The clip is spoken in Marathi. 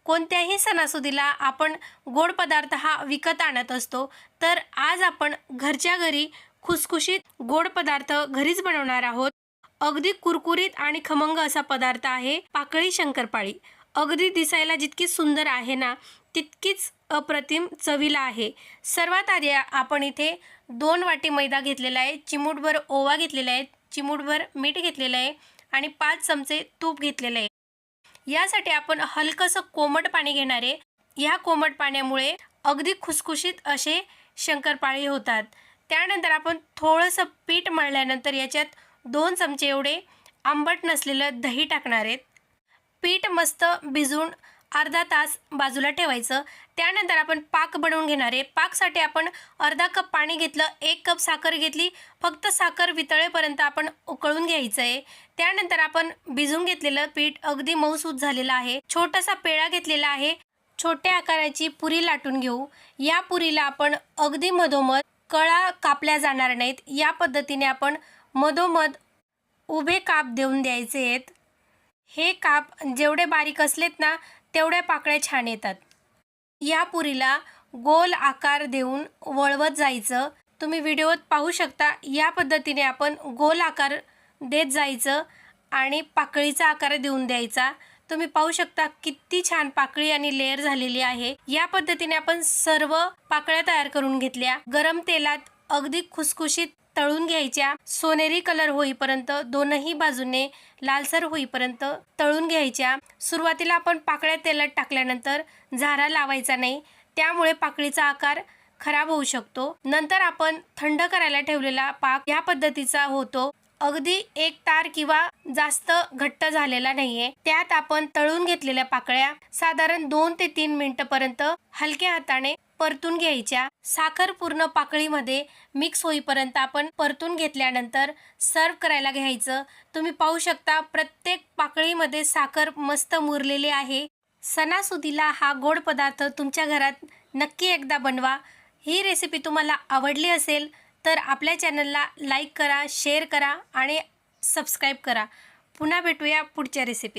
कोणत्याही सणासुदीला आपण गोड पदार्थ हा विकत आणत असतो, तर आज आपण घरच्या घरी खुसखुशीत गोड पदार्थ घरीच बनवणार आहोत। अगदी कुरकुरीत आणि खमंग असा पदार्थ आहे पाकळी शंकरपाळी। अगदी दिसायला जितकी सुंदर आहे ना, तितकीच अप्रतिम चवीला आहे। सर्वात आधी आपण इथे 2 वाटी मैदा घेतलेला आहे, चिमूटभर ओवा घेतलेला आहे, चिमूटभर मीठ घेतलेलं आहे आणि 5 चमचे तूप घेतलेले आहे। यासाठी आपण हलकसं कोमट पाणी घेणार आहे। या कोमट पाण्यामुळे अगदी खुसखुशीत असे शंकरपाळी होतात। त्यानंतर आपण थोडंसं पीठ मळल्यानंतर याच्यात 2 चमचे एवढे आंबट नसलेलं दही टाकणार आहेत। पीठ मस्त भिजून अर्धा तास बाजूला ठेवायचं। त्यानंतर आपण पाक बनवून घेणार आहे। पाकसाठी आपण अर्धा कप पाणी घेतलं, 1 कप साखर घेतली। फक्त साखर वितळेपर्यंत आपण उकळून घ्यायचं आहे। त्यानंतर आपण भिजून घेतलेलं पीठ अगदी मऊसूत झालेलं आहे। छोटासा पेळा घेतलेला आहे, छोट्या आकाराची पुरी लाटून घेऊ। या पुरीला आपण अगदी मधोमध कळा कापल्या जाणार नाहीत, या पद्धतीने आपण मधोमध उभे काप देऊन द्यायचे आहेत। हे काप जेवढे बारीक असलेत ना, तेवढ्या पाकळ्या छान येतात। या पुरीला गोल आकार देऊन वळवत जायचं। तुम्ही व्हिडिओत पाहू शकता, या पद्धतीने आपण गोल आकार देत जायचं आणि पाकळीचा आकार देऊन द्यायचा। तुम्ही पाहू शकता किती छान पाकळी आणि लेयर झालेली आहे। या पद्धतीने आपण सर्व पाकळ्या तयार करून घेतल्या। गरम तेलात अगदी खुसखुशीत तळून घ्यायच्या। सोनेरी कलर होईपर्यंत, दोनही बाजूने लालसर होईपर्यंत तळून घ्यायच्या। सुरुवातीला आपण पाकळ्या तेलात टाकल्यानंतर झारा लावायचा नाही, त्यामुळे पाकळीचा आकार खराब होऊ शकतो। नंतर आपण थंड करायला ठेवलेला पाक या पद्धतीचा होतो। अगदी एक तार किंवा जास्त घट्ट झालेला नाहीये। त्यात आपण तळून घेतलेल्या पाकळ्या साधारण 2 ते 3 मिनिटांपर्यंत हलक्या हाताने परतून घ्यायच्या। साखर पूर्ण पाकळीमध्ये मिक्स होईपर्यंत आपण परतून घेतल्यानंतर सर्व करायला घ्यायचं। तुम्ही पाहू शकता प्रत्येक पाकळीमध्ये साखर मस्त मुरलेली आहे। सणासुदीला हा गोड पदार्थ तुमच्या घरात नक्की एकदा बनवा। ही रेसिपी तुम्हाला आवडली असेल तर आपल्या चॅनलला लाईक करा, शेअर करा आणि सबस्क्राईब करा। पुन्हा भेटूया पुढच्या रेसिपीत।